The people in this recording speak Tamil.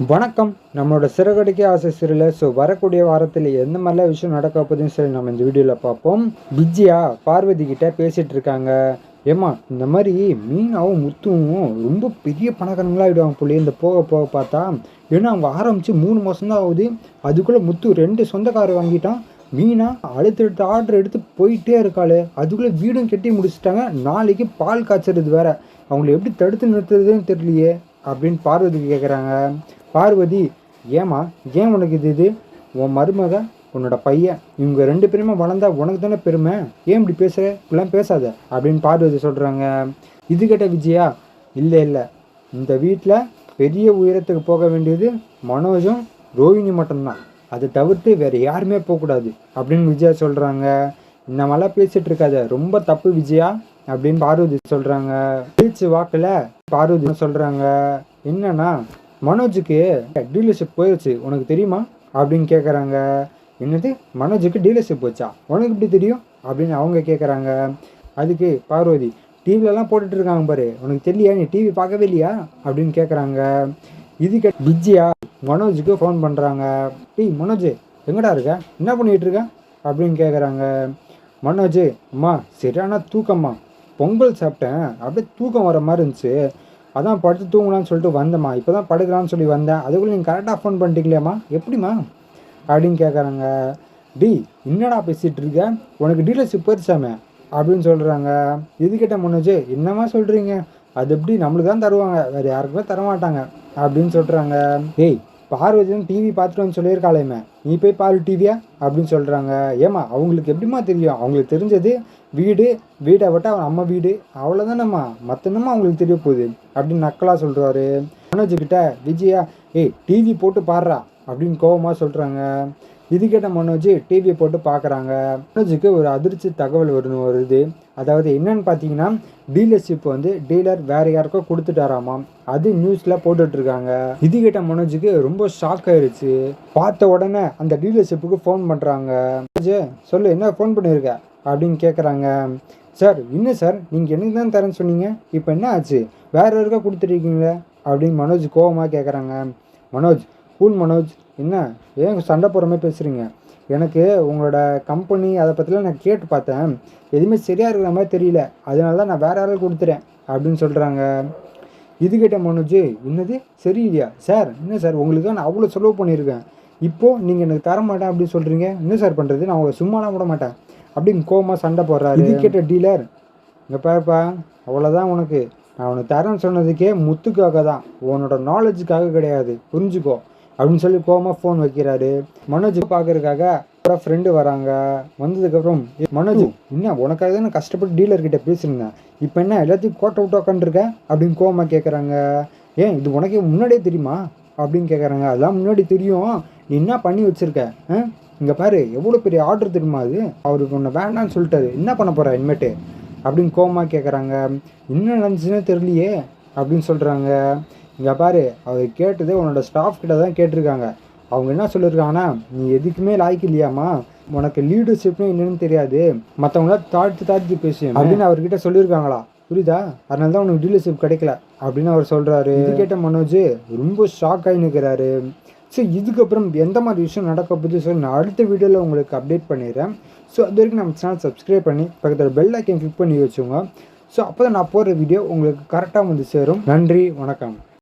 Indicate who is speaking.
Speaker 1: வணக்கம். நம்மளோட சிறகடிக்க ஆசை சீரியல் வரக்கூடிய வாரத்தில் எந்த மாதிரிலாம் விஷயம் நடக்க போகுதுன்னு சொல்லி நம்ம இந்த வீடியோவில் பார்ப்போம். விஜயா பார்வதி கிட்ட பேசிகிட்டு இருக்காங்க. ஏம்மா, இந்த மாதிரி மீனாவும் முத்துவும் ரொம்ப பெரிய பணக்காரங்களாக ஆகிடுவாங்க போல இந்த போக போக பார்த்தா. ஏன்னா அவங்க ஆரம்பித்து 3 மாதம் தான் ஆகுது. அதுக்குள்ளே முத்து 2 சொந்தக்காரர் வாங்கிட்டான். மீனா அடுத்தடுத்த ஆர்டர் எடுத்து போயிட்டே இருக்காளே. அதுக்குள்ளே வீடும் கட்டி முடிச்சுட்டாங்க. நாளைக்கு பால் காய்ச்சறது வேற. அவங்கள எப்படி தடுத்து நிறுத்துறதுன்னு தெரியலையே அப்படின்னு பார்வதிக்கு கேட்குறாங்க. பார்வதி, ஏம்மா, ஏன் உனக்கு இது உன் மருமக, உன்னோட பையன், இவங்க 2 பேருமே வளர்ந்தா உனக்கு தானே பெருமை. ஏன் இப்படி பேசுகிற, இப்படிலாம் பேசாத அப்படின்னு பார்வதி சொல்கிறாங்க. இது கேட்ட விஜயா, இல்லை, இந்த வீட்டில் பெரிய உயரத்துக்கு போக வேண்டியது மனோஜும் ரோஹிணி மட்டும்தான். அதை தவிர்த்து வேறு யாருமே போகக்கூடாது அப்படின்னு விஜயா சொல்கிறாங்க. இந்த மாதிரிலாம் பேசிகிட்டு இருக்காத, ரொம்ப தப்பு விஜயா அப்படின்னு பார்வதி சொல்கிறாங்க. பேச்சு வாக்கில் பார்வதி சொல்கிறாங்க, என்னன்னா மனோஜுக்கு டீலர்ஷிப் போயிடுச்சு, உனக்கு தெரியுமா அப்படின்னு கேட்குறாங்க. என்னது, மனோஜுக்கு டீலர்ஷிப் போச்சா, உனக்கு எப்படி தெரியும் அப்படின்னு அவங்க கேட்குறாங்க. அதுக்கு பார்வதி, டிவிலலாம் போட்டுட்ருக்காங்க பாரு, உனக்கு தெரியலையா, நீ டிவி பார்க்கவே இல்லையா அப்படின்னு கேட்குறாங்க. இதுக்கு விஜயா மனோஜுக்கு ஃபோன் பண்ணுறாங்க. மனோஜ், எங்கடா இருக்க, என்ன பண்ணிகிட்டு இருக்க அப்படின்னு கேட்குறாங்க. மனோஜ், அம்மா சரியான தூக்கம்மா, பொங்கல் சாப்பிட்டேன், அப்படியே தூக்கம் வர மாதிரி இருந்துச்சு, அதான் படுத்து தூங்கலான்னு சொல்லிட்டு வந்தேம்மா, இப்போ தான் படுக்கலான்னு சொல்லி வந்தேன், அதுக்குள்ளே நீங்கள் கரெக்டாக ஃபோன் பண்ணிட்டீங்களேம்மா, எப்படிம்மா அப்படின்னு கேட்குறாங்க. என்னடா பேசிகிட்டு இருக்க, உனக்கு டீலர்ஷிப் போயிடுச்சாமே அப்படின்னு சொல்கிறாங்க. இது கேட்ட மனோஜ், என்னம்மா சொல்கிறீங்க, அது எப்படி நம்மளுக்கு தான் தருவாங்க, வேறு யாருக்குமே தரமாட்டாங்க அப்படின்னு சொல்கிறாங்க. பார்வதி தான் டிவி பார்த்துட்டு சொல்லியிருக்காளேம்மா, நீ போய் பாரு டிவியா அப்படின்னு சொல்கிறாங்க. ஏம்மா, அவங்களுக்கு எப்படிம்மா தெரியும், அவங்களுக்கு தெரிஞ்சது வீடை விட்டு அவன் நம்ம வீடு அவ்வளோதானம்மா, மற்றனம்மா அவங்களுக்கு தெரிய போகுது அப்படின்னு நக்கலாக சொல்கிறாரு. மனோஜ்கிட்ட விஜயா, டிவி போட்டு பாடுறா அப்படின்னு கோபமாக சொல்கிறாங்க. இது கேட்ட மனோஜ் டிவியை போட்டு பார்க்குறாங்க. மனோஜுக்கு ஒரு அதிர்ச்சி தகவல் வருது. அதாவது என்னன்னு பார்த்தீங்கன்னா, டீலர்ஷிப் டீலர் வேறு யாருக்கோ கொடுத்துட்டாராமாம். அது நியூஸில் போட்டுட்ருக்காங்க. இது கேட்ட மனோஜுக்கு ரொம்ப ஷாக் ஆயிடுச்சு. பார்த்த உடனே அந்த டீலர்ஷிப்புக்கு ஃபோன் பண்ணுறாங்க. மனோஜ், சொல்லு, என்ன ஃபோன் பண்ணியிருக்க அப்படின்னு கேட்குறாங்க. சார், இன்னும் சார், நீங்கள் எனக்கு தான் தரேன்னு சொன்னீங்க, இப்போ என்ன ஆச்சு, வேறு யாருக்கா கொடுத்துருக்கீங்களே அப்படின்னு மனோஜ் கோபமாக கேட்குறாங்க. மனோஜ், கூல் மனோஜ், என்ன ஏன் சண்டை போகிற மாதிரி பேசுகிறீங்க, எனக்கு உங்களோட கம்பெனி அதை பற்றிலாம் நான் கேட்டு பார்த்தேன், எதுவுமே சரியாக இருக்கிற மாதிரி தெரியல, அதனால தான் நான் வேறு யாராவது கொடுத்துறேன் அப்படின்னு சொல்கிறாங்க. இது கேட்ட மனோஜ், என்னது சரியில்லையா சார், என்ன சார், உங்களுக்கு நான் அவ்வளோ செலவு பண்ணியிருக்கேன், இப்போது நீங்கள் எனக்கு தர மாட்டேன் அப்படின்னு சொல்கிறீங்க, என்ன சார் பண்ணுறது, நான் உங்களை சும்மாலாம் விட மாட்டேன் அப்படின்னு கோவமாக சண்டை போடுறாரு. இது கேட்ட டீலர், இங்கே பாருப்பா, அவ்வளோதான், உனக்கு நான் உனக்கு தரேன்னு சொன்னதுக்கே முத்துக்காக தான், உன்னோட நாலேஜுக்காக கிடையாது, புரிஞ்சுக்கோ அப்படின்னு சொல்லி கோவமாக ஃபோன் வைக்கிறாரு. மனோஜ் பார்க்கறதுக்காக அப்புறம் ஃப்ரெண்டு வராங்க. வந்ததுக்கப்புறம், மனோஜ், என்ன உனக்காக தான் நான் கஷ்டப்பட்டு டீலர்கிட்ட பேசியிருந்தேன், இப்போ என்ன எல்லாத்தையும் கோட்டை விட்டு உட்காந்துருக்க அப்படின்னு கோவமாக கேட்குறாங்க. ஏன் இது உனக்கு முன்னாடியே தெரியுமா அப்படின்னு கேட்குறாங்க. அதெல்லாம் முன்னாடி தெரியும், நீ என்ன பண்ணி வச்சுருக்க, இங்கே பாரு, எவ்வளோ பெரிய ஆர்டர் தெரியுமா அது, அவருக்கு ஒன்று வேண்டான்னு சொல்லிட்டாரு, என்ன பண்ண போகிற இனிமேட்டு அப்படின்னு கோவமாக கேட்குறாங்க. என்ன நடந்துச்சுன்னே தெரியலையே அப்படின்னு சொல்கிறாங்க. இங்கே பாரு, அவர் கேட்டது உன்னோட ஸ்டாஃப் கிட்ட தான் கேட்டிருக்காங்க. அவங்க என்ன சொல்லியிருக்காங்கன்னா, நீ எதுக்குமே லாய்க்கு இல்லையாம்மா, உனக்கு லீடர்ஷிப்னு என்னன்னு தெரியாது, மற்றவங்கள தாழ்த்தி பேசுவேன் அப்படின்னு அவர்கிட்ட சொல்லியிருக்காங்களா, புரியுதா, அதனால தான் உனக்கு டீலர்ஷிப் கிடைக்கல அப்படின்னு அவர் சொல்கிறாரு. இது கேட்ட மனோஜ் ரொம்ப ஷாக் ஆகி நிற்கிறாரு. ஸோ இதுக்கப்புறம் எந்த மாதிரி விஷயம் நடக்க போகுது சொல்லி நான் அடுத்த வீடியோவில் உங்களுக்கு அப்டேட் பண்ணிடுறேன். ஸோ அது வரைக்கும் நம்ம சேனல் சப்ஸ்கிரைப் பண்ணி பக்கத்தில் பெல் ஐக்கன் கிளிக் பண்ணி வச்சுங்க. ஸோ அப்போ தான் நான் போடுற வீடியோ உங்களுக்கு கரெக்டாக சேரும். நன்றி, வணக்கம்.